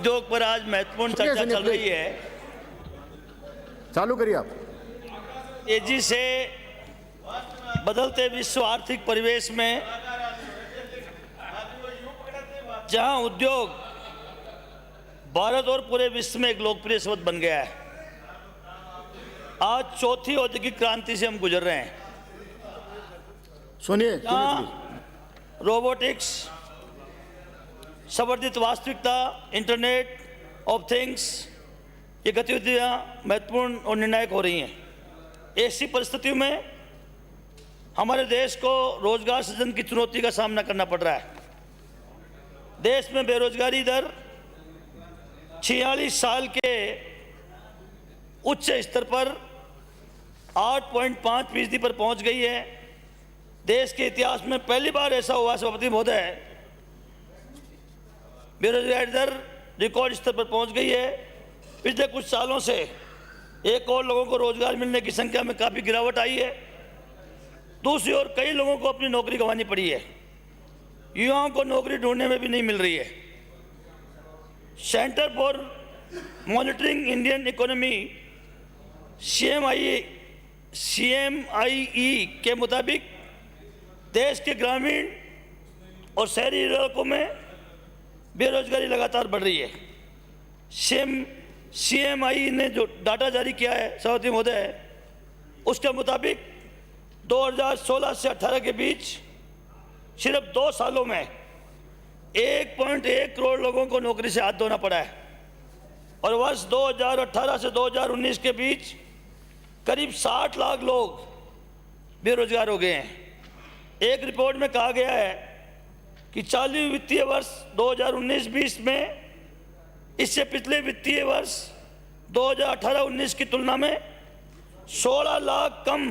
उद्योग पर आज महत्वपूर्ण चर्चा चल रही है। चालू करिए आप। तेजी से बदलते विश्व आर्थिक परिवेश में जहां उद्योग भारत और पूरे विश्व में एक लोकप्रिय शब्द बन गया है, आज चौथी औद्योगिक क्रांति से हम गुजर रहे हैं। सुनिए, रोबोटिक्स, संवर्धित वास्तविकता, इंटरनेट ऑफ थिंग्स, ये गतिविधियां महत्वपूर्ण और निर्णायक हो रही हैं। ऐसी परिस्थितियों में हमारे देश को रोजगार सृजन की चुनौती का सामना करना पड़ रहा है। देश में बेरोजगारी दर 46 साल के उच्च स्तर पर 8.5% पर पहुंच गई है। देश के इतिहास में पहली बार ऐसा हुआ, सभापति महोदय, बेरोजगारी दर रिकॉर्ड स्तर पर पहुंच गई है। पिछले कुछ सालों से एक और लोगों को रोजगार मिलने की संख्या में काफ़ी गिरावट आई है। दूसरी ओर कई लोगों को अपनी नौकरी गंवानी पड़ी है। युवाओं को नौकरी ढूंढने में भी नहीं मिल रही है। Centre for monitoring Indian economy CMIE के मुताबिक देश के ग्रामीण और शहरी इलाकों में बेरोजगारी लगातार बढ़ रही है। CMIE ने जो डाटा जारी किया है, सभापति महोदय, उसके मुताबिक 2016 से 18 के बीच सिर्फ 2 सालों में 1.1 करोड़ लोगों को नौकरी से हाथ धोना पड़ा है और वर्ष 2018 से 2019 के बीच करीब 60 लाख लोग बेरोजगार हो गए हैं। एक रिपोर्ट में कहा गया है कि चालू वित्तीय वर्ष 2019-20 में इससे पिछले वित्तीय वर्ष 2018-19 की तुलना में 16 लाख कम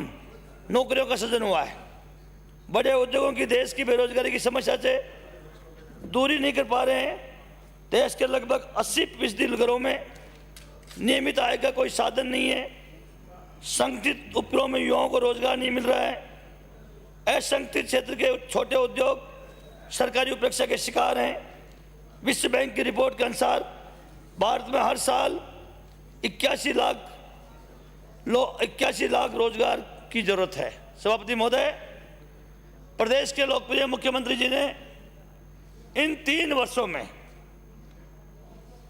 नौकरियों का सृजन हुआ है। बड़े उद्योगों की देश की बेरोजगारी की समस्या से दूरी नहीं कर पा रहे हैं। देश के लगभग 80% घरों में नियमित आय का कोई साधन नहीं है। संगठित उपक्रमों में युवाओं को रोजगार नहीं मिल रहा है। असंगठित क्षेत्र के छोटे उद्योग सरकारी उपेक्षा के शिकार हैं। विश्व बैंक की रिपोर्ट के अनुसार भारत में हर साल 81 लाख रोजगार की जरूरत है। सभापति महोदय, प्रदेश के लोकप्रिय मुख्यमंत्री जी ने इन 3 वर्षों में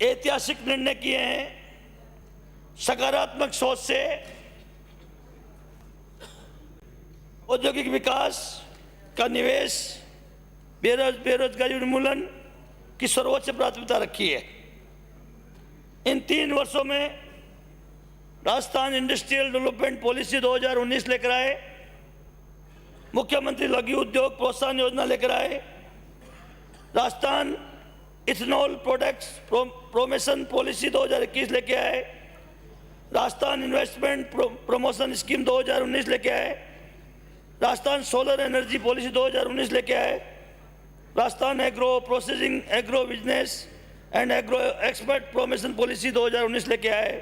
ऐतिहासिक निर्णय किए हैं। सकारात्मक सोच से औद्योगिक विकास का निवेश, बेरोजगारी उन्मूलन की सर्वोच्च प्राथमिकता रखी है। इन 3 वर्षों में राजस्थान इंडस्ट्रियल डेवलपमेंट पॉलिसी 2019 लेकर आए, मुख्यमंत्री लघु उद्योग प्रोत्साहन योजना लेकर आए, Rajasthan ethanol products promotion policy 2021 लेके आए, राजस्थान इन्वेस्टमेंट प्रमोशन स्कीम 2019 लेके आए, राजस्थान सोलर एनर्जी पॉलिसी 2019 लेके आए, Rajasthan agro processing agro business and agro expert promotion policy 2019 लेके आए,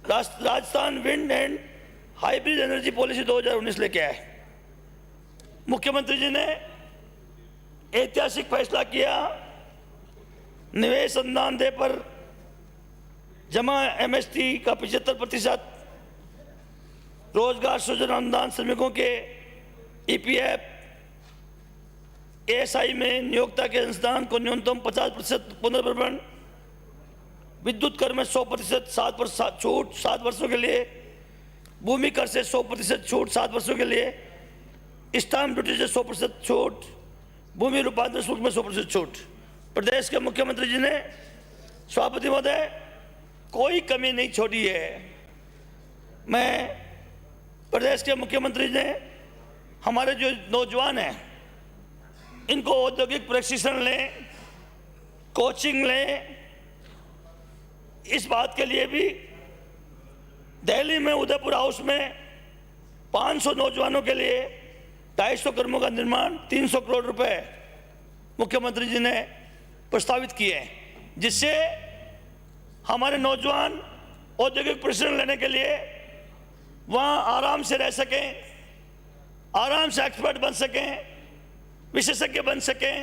Rajasthan wind and hybrid energy policy 2019 लेके आए। मुख्यमंत्री जी ने ऐतिहासिक फैसला किया, निवेश अनुदान दे पर जमा MST का 75%, रोजगार सृजन अनुदान श्रमिकों के EPF ASI में नियोक्ता के अनुदान को न्यूनतम 50% पुनर्भरण, विद्युत कर में 100% 7% छूट 7 वर्षों के लिए, भूमि कर से 100% छूट 7 वर्षों के लिए, स्टाम्प ड्यूटी से 100% छूट, भूमि रूपांतरण शुल्क में 100% छूट। प्रदेश के मुख्यमंत्री जी ने, सभापति महोदय, कोई कमी नहीं छोड़ी है। मैं प्रदेश के मुख्यमंत्री ने हमारे जो नौजवान हैं इनको औद्योगिक प्रशिक्षण लें, कोचिंग लें। इस बात के लिए भी दिल्ली में उदयपुर हाउस में 500 नौजवानों के लिए 250 कर्मों का निर्माण 300 करोड़ रुपए मुख्यमंत्री जी ने प्रस्तावित किए हैं, जिससे हमारे नौजवान औद्योगिक प्रशिक्षण लेने के लिए वहाँ आराम से रह सकें, आराम से एक्सपर्ट बन सकें, विशेषज्ञ बन सकें।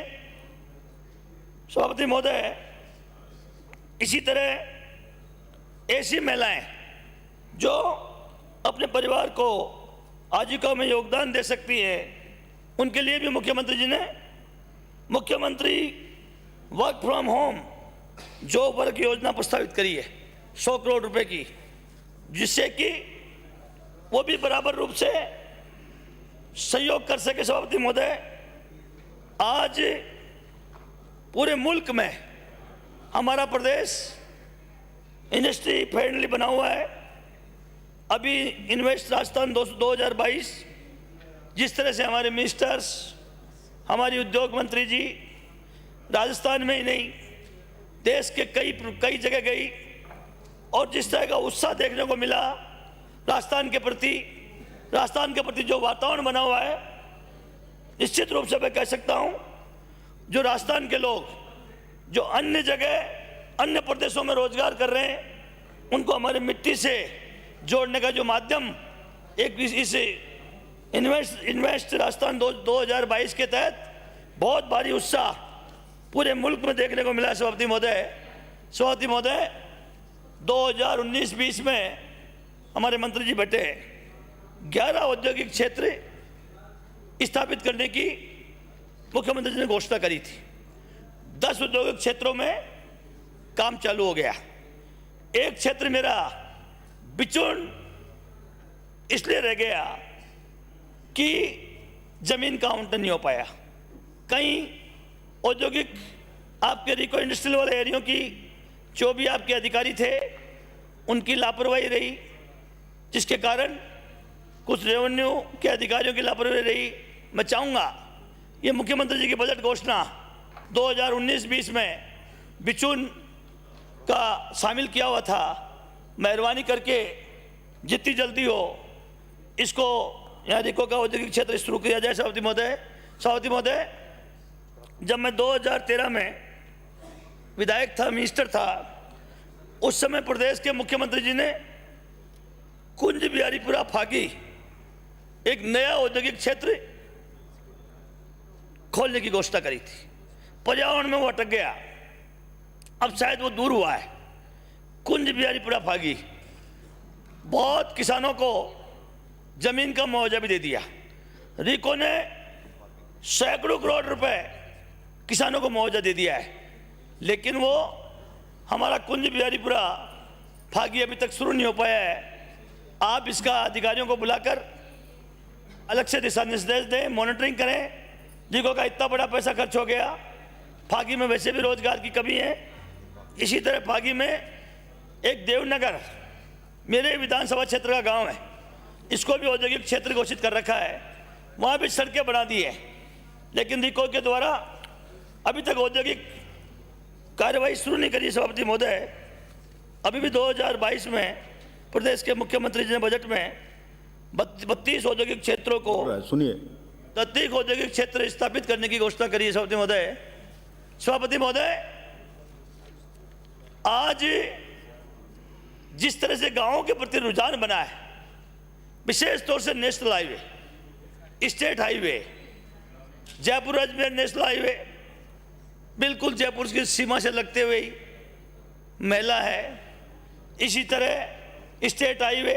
सभापति महोदय, इसी तरह ऐसी महिलाएं जो अपने परिवार को आजीविका में योगदान दे सकती हैं, उनके लिए भी मुख्यमंत्री जी ने मुख्यमंत्री work from home job work योजना प्रस्तावित करी है 100 करोड़ रुपए की, जिससे कि वो भी बराबर रूप से सहयोग कर सके। सभापति महोदय, आज पूरे मुल्क में हमारा प्रदेश इंडस्ट्री फ्रेंडली बना हुआ है। अभी इन्वेस्ट राजस्थान 2022 जिस तरह से हमारे मिनिस्टर्स, हमारी उद्योग मंत्री जी राजस्थान में ही नहीं देश के कई जगह गई और जिस तरह का उत्साह देखने को मिला राजस्थान के प्रति जो वातावरण बना हुआ है, निश्चित रूप से मैं कह सकता हूं जो राजस्थान के लोग जो अन्य जगह अन्य प्रदेशों में रोजगार कर रहे हैं, उनको हमारे मिट्टी से जोड़ने का जो माध्यम एक इस इन्वेस्ट राजस्थान 2022 के तहत बहुत भारी उत्साह पूरे मुल्क में देखने को मिला। सभापति महोदय 2019-20 में हमारे मंत्री जी बैठे 11 औद्योगिक क्षेत्र स्थापित करने की मुख्यमंत्री जी ने घोषणा करी थी। 10 औद्योगिक क्षेत्रों में काम चालू हो गया। एक क्षेत्र मेरा बिचून इसलिए रह गया कि जमीन का आवंटन नहीं हो पाया। कई औद्योगिक आपके रिको इंडस्ट्रियल वाले एरियो की जो भी आपके अधिकारी थे उनकी लापरवाही रही, जिसके कारण कुछ रेवेन्यू के अधिकारियों की लापरवाही रही। मैं चाहूँगा ये मुख्यमंत्री जी की बजट घोषणा 2019-20 में बिचून का शामिल किया हुआ था। मेहरबानी करके जितनी जल्दी हो इसको यहाँ रिको का औद्योगिक क्षेत्र शुरू किया जाए। सभापति महोदय, जब मैं 2013 में विधायक था, मिनिस्टर था, उस समय प्रदेश के मुख्यमंत्री जी ने कुंज बिहारीपुरा फागी एक नया औद्योगिक क्षेत्र खोलने की घोषणा करी थी। पर्यावरण में वो अटक गया, अब शायद वो दूर हुआ है। कुंज बिहारीपुरा फागी बहुत किसानों को जमीन का मुआवजा भी दे दिया। रिको ने सैकड़ों करोड़ रुपए किसानों को मुआवजा दे दिया है, लेकिन वो हमारा कुंज बिहारीपुरा फागी अभी तक शुरू नहीं हो पाया है। आप इसका अधिकारियों को बुलाकर अलग से दिशा निर्देश दें, मॉनिटरिंग करें। रिको का इतना बड़ा पैसा खर्च हो गया, फागी में वैसे भी रोजगार की कमी है। इसी तरह फागी में एक देवनगर मेरे विधानसभा क्षेत्र का गांव है, इसको भी औद्योगिक क्षेत्र घोषित कर रखा है। वहाँ भी सड़कें बना दी है, लेकिन रिको के द्वारा अभी तक औद्योगिक कार्रवाई शुरू नहीं करी। सभापति महोदय, अभी भी 2022 में प्रदेश के मुख्यमंत्री जी ने बजट में 32 औद्योगिक क्षेत्रों को प्रत्येक औद्योगिक क्षेत्र स्थापित करने की घोषणा करी है। सभापति महोदय, आज जिस तरह से गांवों के प्रति रुझान बना है, विशेष तौर से national highway, state highway, Jaipur Ajmer national highway बिल्कुल जयपुर की सीमा से लगते हुए ही मेला है। इसी तरह स्टेट हाईवे,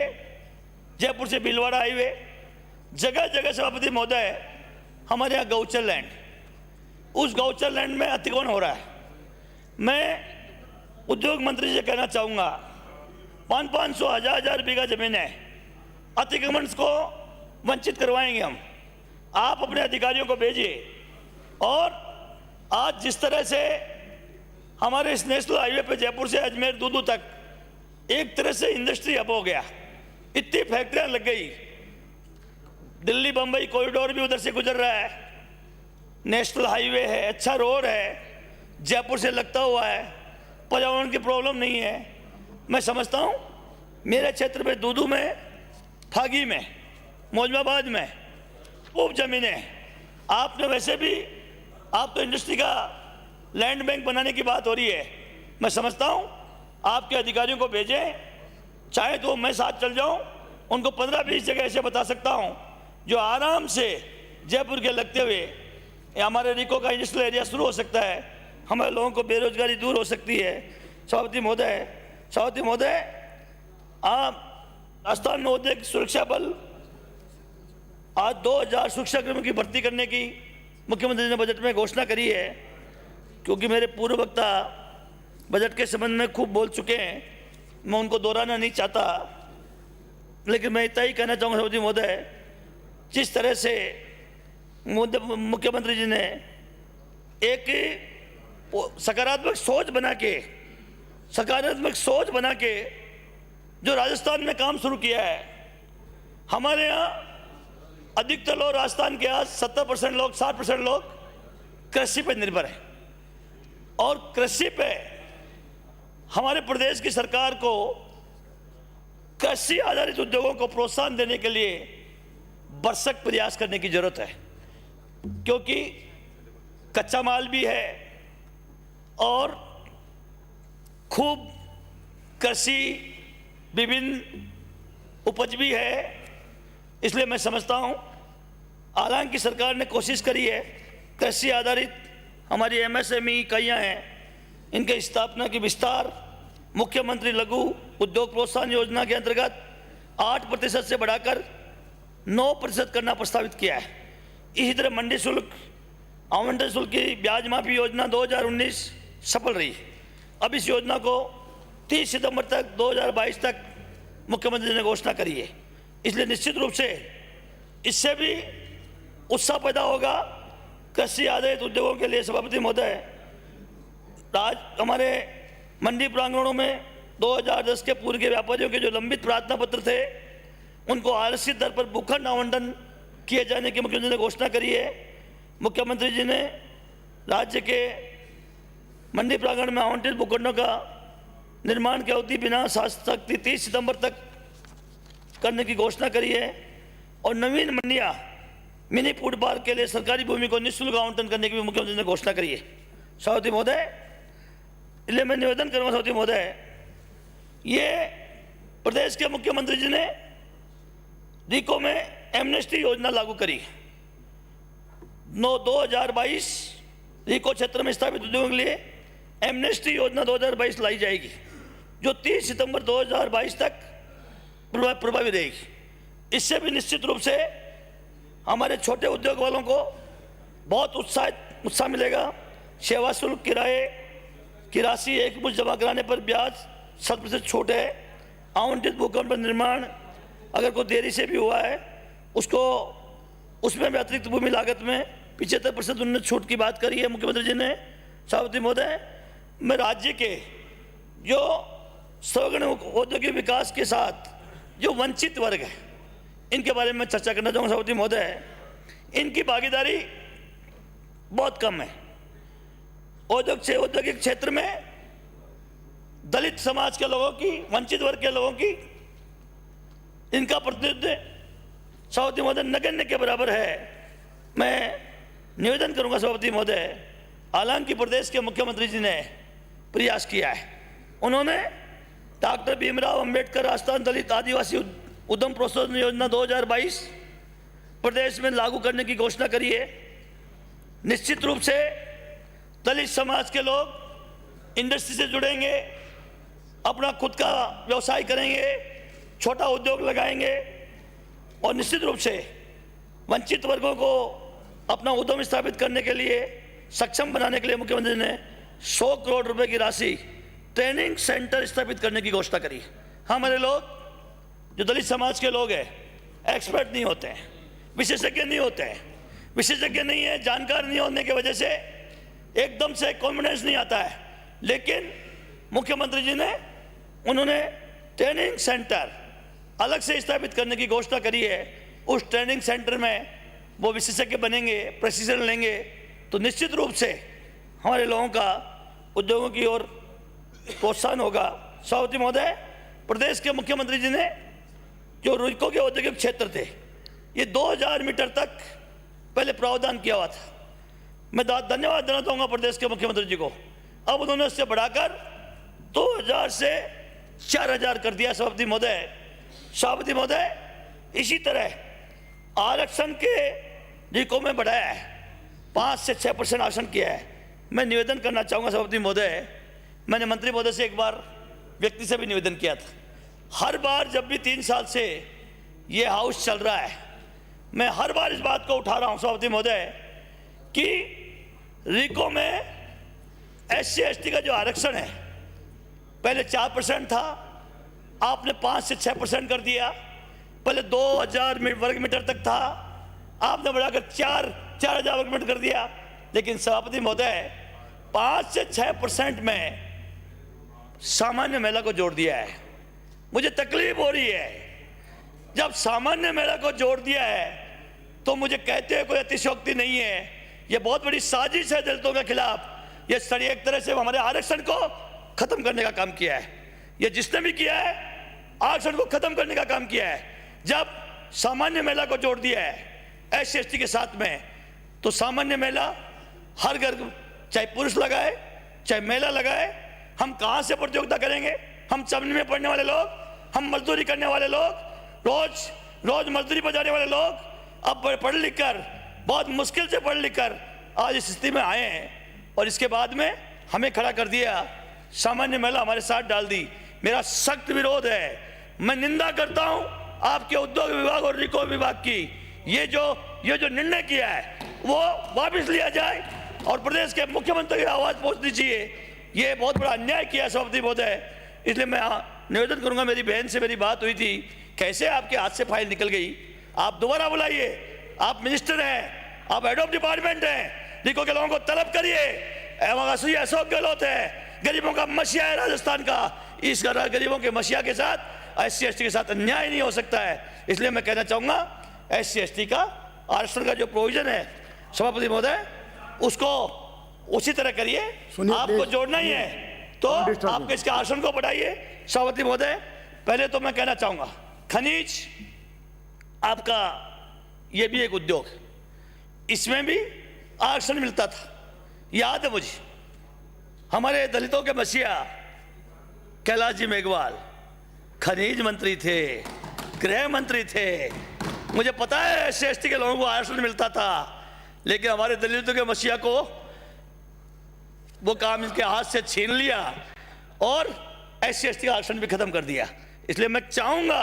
जयपुर से भीलवाड़ा हाईवे, जगह जगह सभापति महोदय हमारे यहाँ गौचर लैंड, उस गौचर लैंड में अतिक्रमण हो रहा है। मैं उद्योग मंत्री से कहना चाहूँगा, 500 हजार बीघा जमीन है, अतिक्रमण को वंचित करवाएंगे हम। आप अपने अधिकारियों को भेजिए। और आज जिस तरह से हमारे इस नेशनल हाईवे पे जयपुर से अजमेर दूदू तक एक तरह से इंडस्ट्री हब हो गया, इतनी फैक्ट्रियां लग गई, दिल्ली बम्बई कॉरिडोर भी उधर से गुजर रहा है, नेशनल हाईवे है, अच्छा रोड है, जयपुर से लगता हुआ है, पर्यावरण की प्रॉब्लम नहीं है। मैं समझता हूँ मेरे क्षेत्र में दूदू में, फागी में, मौजमाबाद में खूब जमीनें। आपने वैसे भी, आप तो इंडस्ट्री का लैंड बैंक बनाने की बात हो रही है। मैं समझता हूँ आपके अधिकारियों को भेजें, चाहे तो मैं साथ चल जाऊँ, उनको 15-20 जगह ऐसे बता सकता हूँ जो आराम से जयपुर के लगते हुए हमारे रिको का इंडस्ट्रियल एरिया शुरू हो सकता है, हमारे लोगों को बेरोजगारी दूर हो सकती है। सभापति महोदय, आप राजस्थान औद्योगिक सुरक्षा बल आज 2000 सुरक्षाकर्मियों की भर्ती करने की मुख्यमंत्री ने बजट में घोषणा करी है। क्योंकि मेरे पूर्व वक्ता बजट के संबंध में खूब बोल चुके हैं, मैं उनको दोहराना नहीं चाहता, लेकिन मैं इतना ही कहना चाहूँगा सभापति महोदय, जिस तरह से मुख्यमंत्री जी ने एक सकारात्मक सोच बना के जो राजस्थान में काम शुरू किया है। हमारे यहाँ अधिकतर लोग, राजस्थान के आज 70% लोग, 60% लोग कृषि पर निर्भर है, और कृषि पे हमारे प्रदेश की सरकार को कृषि आधारित उद्योगों को प्रोत्साहन देने के लिए भरसक प्रयास करने की जरूरत है। क्योंकि कच्चा माल भी है और खूब कृषि विभिन्न उपज भी है। इसलिए मैं समझता हूं, हालांकि सरकार ने कोशिश करी है, कृषि आधारित हमारी MSME इकाइयाँ हैं, इनके स्थापना की विस्तार मुख्यमंत्री लघु उद्योग प्रोत्साहन योजना के अंतर्गत 8% से बढ़ाकर 9% करना प्रस्तावित किया है। इसी तरह मंडी शुल्क, आवंटन शुल्क की ब्याज माफी योजना 2019 सफल रही। अब इस योजना को 30 सितंबर तक 2022 तक मुख्यमंत्री ने घोषणा करी है। इसलिए निश्चित रूप से इससे भी उत्साह पैदा होगा कृषि आधारित उद्योगों के लिए। सभापति महोदय, हमारे मंडी प्रांगणों में 2010 के पूर्व के व्यापारियों के जो लंबित प्रार्थना पत्र थे, उनको आरक्षित दर पर भूखंड आवंटन किए जाने की मुख्यमंत्री ने घोषणा करी है। मुख्यमंत्री जी ने राज्य के मंडी प्रांगण में आवंटित भूखंडों का निर्माण की अवधि बिना शक्ति 30 सितंबर तक करने की घोषणा करी है, और नवीन मंडियां मिनी फूड पार्क के लिए सरकारी भूमि को निःशुल्क आवंटन करने की भी मुख्यमंत्री ने घोषणा करी है। सभापति महोदय, इसलिए मैं निवेदन करूंगा सभापति महोदय, ये प्रदेश के मुख्यमंत्री जी ने रीको में एमनेस्टी योजना लागू करी। 2022 रीको क्षेत्र में स्थापित उद्योगों के लिए एमनेस्टी योजना 2022 लाई जाएगी, जो 30 सितंबर 2022 तक प्रभावी रहेगी। इससे भी निश्चित रूप से हमारे छोटे उद्योग वालों को बहुत उत्साह मिलेगा। सेवा शुल्क, किराए की राशि एक मुश्त जमा कराने पर ब्याज 7% छूट है। आवंटित भूखंड पर निर्माण अगर कोई देरी से भी हुआ है, उसमें भी अतिरिक्त भूमि लागत में 75% उन्होंने छूट की बात करी है मुख्यमंत्री जी ने। सभापति महोदय, मैं राज्य के जो सर्वगण औद्योगिक विकास के साथ जो वंचित वर्ग है, इनके बारे में चर्चा करना चाहूँगा। सभापति महोदय, इनकी भागीदारी बहुत कम है। औद्योगिक क्षेत्र में दलित समाज के लोगों की, वंचित वर्ग के लोगों की, इनका प्रतिनिधित्व सभापति महोदय नगण्य के बराबर है। मैं निवेदन करूंगा सभापति महोदय, हालांकि प्रदेश के मुख्यमंत्री जी ने प्रयास किया है। उन्होंने डॉक्टर भीमराव अंबेडकर राजस्थान दलित आदिवासी उद्यम प्रोत्साहन योजना 2022 प्रदेश में लागू करने की घोषणा करी है। निश्चित रूप से दलित समाज के लोग इंडस्ट्री से जुड़ेंगे, अपना खुद का व्यवसाय करेंगे, छोटा उद्योग लगाएंगे, और निश्चित रूप से वंचित वर्गों को अपना उद्यम स्थापित करने के लिए सक्षम बनाने के लिए मुख्यमंत्री ने 100 करोड़ रुपए की राशि ट्रेनिंग सेंटर स्थापित करने की घोषणा करी। हमारे लोग जो दलित समाज के लोग हैं, एक्सपर्ट नहीं होते हैं, विशेषज्ञ नहीं होते हैं, विशेषज्ञ नहीं है, जानकार नहीं होने की वजह से एकदम से कॉन्फिडेंस नहीं आता है। लेकिन मुख्यमंत्री जी ने उन्होंने ट्रेनिंग सेंटर अलग से स्थापित करने की घोषणा करी है। उस ट्रेनिंग सेंटर में वो विशेषज्ञ बनेंगे, प्रशिक्षण लेंगे, तो निश्चित रूप से हमारे लोगों का उद्योगों की ओर प्रोत्साहन होगा। सभापति महोदय, प्रदेश के मुख्यमंत्री जी ने जो रुको के औद्योगिक क्षेत्र थे, ये 2000 मीटर तक पहले प्रावधान किया हुआ था। मैं धन्यवाद देना चाहूँगा प्रदेश के मुख्यमंत्री जी को। अब उन्होंने इससे बढ़ाकर 2000 से 4000 कर दिया। सभापति महोदय, इसी तरह आरक्षण के रिको में बढ़ाया है, 5 से 6% आरक्षण किया है। मैं निवेदन करना चाहूँगा सभापति महोदय, मैंने मंत्री महोदय से एक बार व्यक्ति से भी निवेदन किया था, हर बार जब भी 3 साल से ये हाउस चल रहा है, मैं हर बार इस बात को उठा रहा हूं सभापति महोदय कि रिको में SC ST का जो आरक्षण है पहले 4% था, आपने 5 से 6% कर दिया। पहले 2000 वर्ग मीटर तक था, आपने बढ़ाकर 4000 वर्ग मीटर कर दिया। लेकिन सभापति महोदय 5 से 6% में सामान्य महिला को जोड़ दिया है। मुझे तकलीफ हो रही है, जब सामान्य महिला को जोड़ दिया है तो मुझे कहते हैं कोई अतिशयोक्ति नहीं है, यह बहुत बड़ी साजिश है दलितों के खिलाफ। यह एक तरह से हमारे आरक्षण को खत्म करने का काम किया है। यह जिसने भी किया है आरक्षण को खत्म करने का काम किया है। जब सामान्य महिला को जोड़ दिया है SC ST के साथ में, तो सामान्य महिला हर घर, चाहे पुरुष लगाए चाहे महिला लगाए, हम कहां से प्रतियोगिता करेंगे? हम चमन में पढ़ने वाले लोग, हम मजदूरी करने वाले लोग, रोज मजदूरी पर जाने वाले लोग, अब पढ़ लिख कर, बहुत मुश्किल से पढ़ लिख कर आज इस स्थिति में आए हैं, और इसके बाद में हमें खड़ा कर दिया, सामान्य महिला हमारे साथ डाल दी। मेरा सख्त विरोध है। मैं निंदा करता हूं आपके उद्योग विभाग और रिको विभाग की। ये जो निर्णय किया है वो वापस लिया जाए और प्रदेश के मुख्यमंत्री की आवाज पहुंचनी चाहिए। ये बहुत बड़ा अन्याय किया सभापति महोदय। इसलिए मैं निवेदन करूंगा, मेरी बहन से मेरी बात हुई थी, कैसे आपके हाथ से फाइल निकल गई, आप दोबारा बुलाइए, आप मिनिस्टर हैं, आप हेड ऑफ डिपार्टमेंट हैं, रिको के लोगों को तलब करिए। अशोक गहलोत है, गरीबों का मसीहा है राजस्थान का, इस गरीबों के मसीहा के साथ SC ST के साथ अन्याय नहीं हो सकता है। इसलिए मैं कहना चाहूंगा SC ST का आरक्षण का जो प्रोविजन है सभापति महोदय, उसको उसी तरह करिए। आपको जोड़ना ही है तो आपके इसके आरक्षण को बढ़ाइए। सभापति महोदय, पहले तो मैं कहना चाहूंगा खनिज आपका ये भी एक उद्योग, इसमें भी आरक्षण मिलता था। याद है मुझे, हमारे दलितों के मसीहा कैलाश जी मेघवाल खनिज मंत्री थे, गृह मंत्री थे। मुझे पता है SC ST के लोगों को आरक्षण मिलता था, लेकिन हमारे दलितों के मसीहा को वो काम इनके हाथ से छीन लिया और SC ST का आरक्षण भी खत्म कर दिया। इसलिए मैं चाहूंगा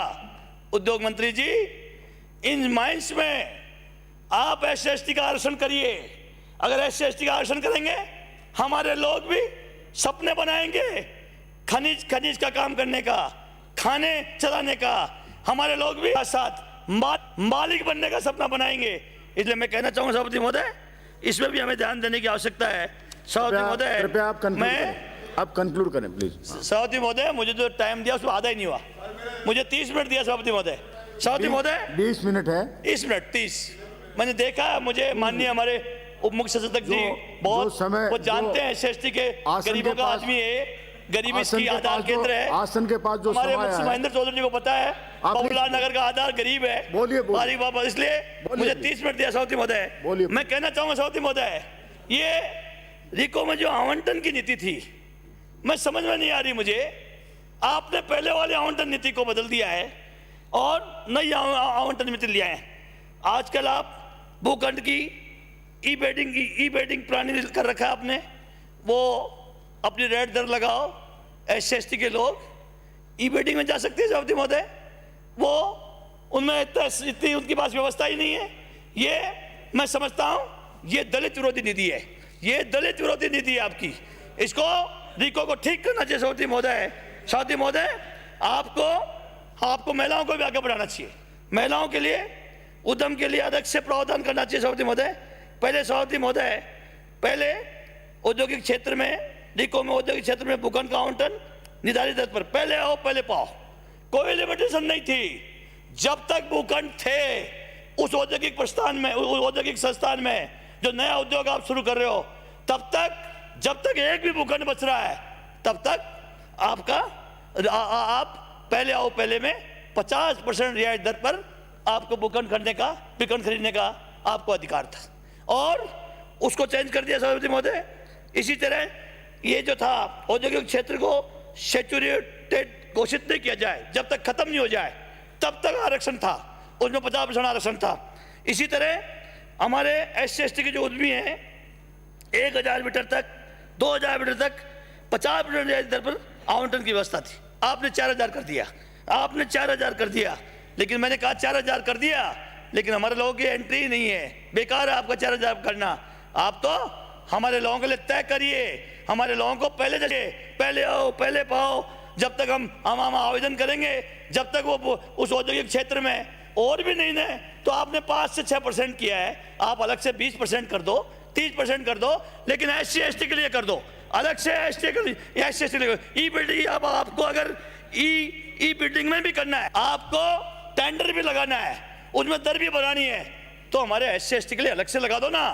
उद्योग मंत्री जी, इन माइंस में आप SC ST का आरक्षण करिए। अगर SC ST का आरक्षण करेंगे, हमारे लोग भी सपने बनाएंगे खनिज का काम करने का, खाने चलाने का। हमारे लोग भी साथ मालिक बनने का सपना बनाएंगे। इसलिए मैं कहना चाहूंगा सभापति महोदय, इसमें भी हमें ध्यान देने की आवश्यकता है। सभापति महोदय, कृपया आप कंक्लूड करें प्लीज। सभापति महोदय, मुझे जो टाइम दिया उसमें आधा ही नहीं हुआ, मुझे 30 मिनट दिया सभापति महोदय। सभापति महोदय 20 मिनट है, 30 मिनट 30 मैंने देखा। मुझे माननीय हमारे उप मुख्य सचेतक जी बहुत वो जानते हैं SC ST के गरीबों का आदमी है, गरीबी इसकी आधार केंद्र है। आसन के पास जो हमारे महेंद्र चौधरी जी को पता है, बाबूलाल नगर का आधार गरीब है। बोलिए बाबा, इसलिए मुझे 30 मिनट दिया सभापति महोदय। मैं कहना चाहूंगा सभापति महोदय, ये रिको में जो आवंटन की नीति थी, मैं समझ में नहीं आ रही मुझे। आपने पहले वाले आवंटन नीति को बदल दिया है और नई आवंटन नीति लिया है। आजकल आप भूखंड की ई बेडिंग प्रणाली कर रखा है आपने, वो अपनी रेट दर लगाओ, SC ST के लोग ई बेडिंग में जा सकते हैं सभापति महोदय। वो उनमें इतनी उनके पास व्यवस्था ही नहीं है। ये मैं समझता हूं ये दलित विरोधी नीति है, ये दलित विरोधी नीति है आपकी। इसको रिको को ठीक करना चाहिए सभापति महोदय। सभापति महोदय, आपको महिलाओं को भी आगे बढ़ाना चाहिए। महिलाओं के लिए उद्यम के लिए अलग से प्रावधान करना चाहिए सभापति महोदय। पहले सभापति महोदय, पहले औद्योगिक क्षेत्र में, रिको में औद्योगिक क्षेत्र में भूखंड का आवंटन निर्धारित दर पर, पहले आओ पहले पाओ, कोई लिमिटेशन नहीं थी। जब तक भूखंड थे उस औद्योगिक प्रस्थान में, उस औद्योगिक संस्थान में जो नया उद्योग आप शुरू कर रहे हो, तब तक जब तक एक भी भूखंड बच रहा है, तब तक आप पहले आओ पहले में 50% रियायत दर पर आपको भूखंड खरीदने का आपको अधिकार था, और उसको चेंज कर दिया सभापति महोदय। इसी तरह ये जो था औद्योगिक क्षेत्र को सैचुरेटेड घोषित नहीं किया जाए, जब तक खत्म नहीं हो जाए तब तक आरक्षण था, उसमें 50% आरक्षण था। इसी तरह हमारे SC ST के जो उद्यमी हैं 1000 मीटर तक 2000 मीटर तक 50% रियायती दर पर आवंटन की व्यवस्था थी, आपने 4000 कर दिया, आपने 4000 कर दिया। लेकिन मैंने कहा 4000 कर दिया, लेकिन हमारे लोगों की एंट्री ही नहीं है, बेकार है आपका 4000 करना। आप तो हमारे लोगों के लिए तय करिए, हमारे लोगों को पहले जगह, पहले आओ पहले पाओ। जब तक हम आवेदन करेंगे, जब तक वो उस औद्योगिक क्षेत्र में और भी नहीं है, तो आपने 5 से 6% किया है, आप अलग से 20% कर दो, 30% कर दो, लेकिन SC/ST के लिए कर दो, अलग से ST के लिए, SC/ST के लिए। ई बिल्डिंग, अब आपको अगर ई बिल्डिंग में भी करना है, आपको टेंडर भी लगाना है, उसमें दर भी बढ़ानी है, तो हमारे SC/ST के लिए अलग से लगा दो ना,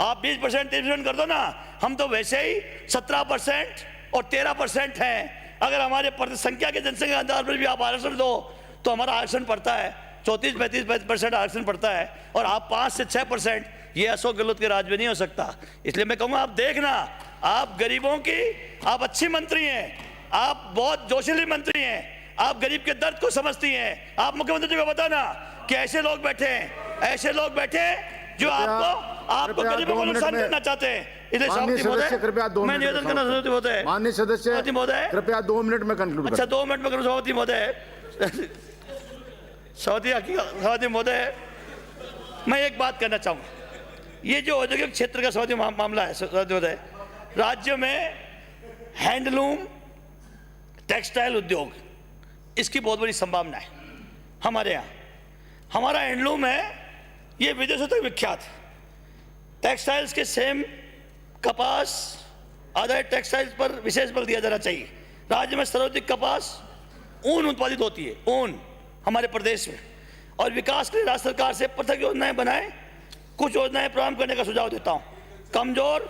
आप 20% 30% कर दो ना। हम तो वैसे ही 17% और 13% हैं। अगर हमारे संख्या के जनसंख्या के आधार पर भी आप आरक्षण दो, तो हमारा आरक्षण पड़ता है 34-35% आरक्षण पड़ता है, और आप 5 से 6%। ये अशोक गहलोत के राज में नहीं हो सकता। इसलिए मैं कहूँगा, आप देखना, आप गरीबों की, आप अच्छी मंत्री हैं, आप बहुत जोशीली मंत्री हैं, आप गरीब के दर्द को समझती हैं। आप मुख्यमंत्री जी को बताना कि ऐसे लोग बैठे हैं, ऐसे लोग बैठे हैं जो आपको गरीबों को नुकसान करना चाहते हैं। इसलिए सभापति महोदय, मैं निवेदन करना सभापति महोदय, माननीय सदस्य महोदय, कृपया 2 मिनट में कंक्लूड करें। अच्छा 2 मिनट में करूँ सभापति महोदय। सभापति महोदय, मैं एक बात कहना चाहूँगा, ये जो औद्योगिक क्षेत्र का सभापति मामला है सभापति महोदय, राज्य में हैंडलूम टेक्सटाइल उद्योग, इसकी बहुत बड़ी संभावना है। हमारे यहाँ हमारा हैंडलूम है, ये विदेशों तक विख्यात है। टेक्सटाइल्स के सेम कपास आधारित टेक्सटाइल्स पर विशेष बल दिया जाना चाहिए। राज्य में सर्वाधिक कपास ऊन उत्पादित होती है, ऊन हमारे प्रदेश में, और विकास के लिए राज्य सरकार से पृथक योजनाएं बनाएं। कुछ योजनाएं प्रारंभ करने का सुझाव देता हूं। कमजोर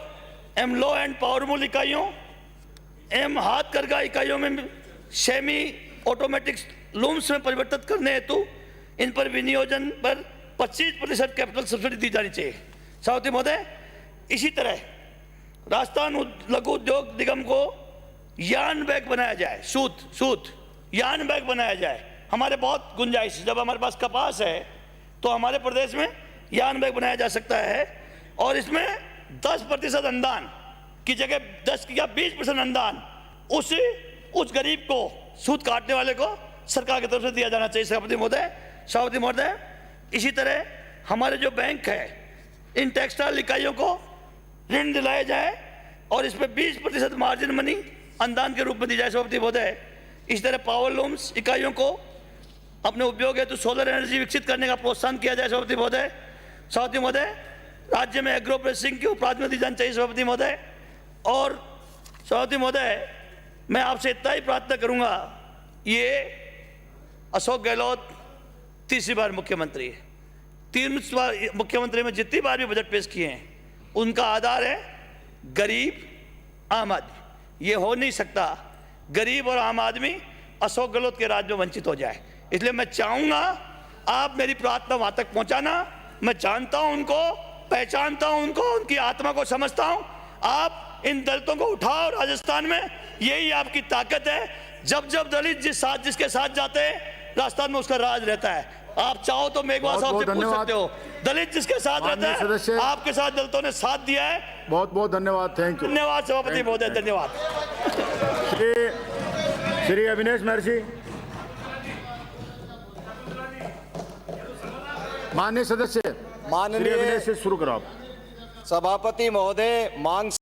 एवं लो एंड पावरफुल इकाइयों एवं हाथ करघा इकाइयों में सेमी ऑटोमेटिक लूम्स में परिवर्तित करने हेतु इन पर विनियोजन पर 25% कैपिटल सब्सिडी दी जानी चाहिए। सभापति महोदय, इसी तरह राजस्थान लघु उद्योग निगम को यान बैग बनाया जाए, सूत यान बैग बनाया जाए। हमारे बहुत गुंजाइश, जब हमारे पास कपास है तो हमारे प्रदेश में यान बैग बनाया जा सकता है, और इसमें 10% अनुदान की जगह 10 या 20% अनुदान उस गरीब को, सूत काटने वाले को सरकार की तरफ से दिया जाना चाहिए। सभापति महोदय, इसी तरह हमारे जो बैंक है, इन टेक्सटाइल इकाइयों को ऋण दिलाया जाए और इस पर 20% मार्जिन मनी अनुदान के रूप में दी जाए। सभापति महोदय, इस तरह पावर लूम्स इकाइयों को अपने उपयोग हेतु सोलर एनर्जी विकसित करने का प्रोत्साहन किया जाए। सभापति महोदय, राज्य में एग्रो प्रोसेसिंग को प्राथमिकता दी जानी चाहिए। सभापति महोदय, और सभापति महोदय, मैं आपसे इतना ही प्रार्थना करूंगा, ये अशोक गहलोत तीसरी बार मुख्यमंत्री है। 3 बार मुख्यमंत्री में जितनी बार भी बजट पेश किए हैं, उनका आधार है गरीब आम आदमी। ये हो नहीं सकता गरीब और आम आदमी अशोक गहलोत के राज में वंचित हो जाए। इसलिए मैं चाहूंगा, आप मेरी प्रार्थना वहां तक पहुंचाना। मैं जानता हूं उनको, पहचानता हूं उनको, उनकी आत्मा को समझता हूं। आप इन दलितों को उठाओ राजस्थान में, यही आपकी ताकत है। जब दलित जिसके साथ जाते हैं, राजस्थान में उसका राज रहता है। आप चाहो तो मेघवाल साहब से पूछ सकते हो, दलित जिसके साथ रहता है, आपके साथ दलितों ने साथ दिया है। बहुत बहुत धन्यवाद, थैंक यू। धन्यवाद सभापति महोदय, धन्यवाद। श्री अविनेश महर्षि। माननीय सदस्य, माननीय श्री अविनेश से शुरू करो आप। सभापति महोदय, मांग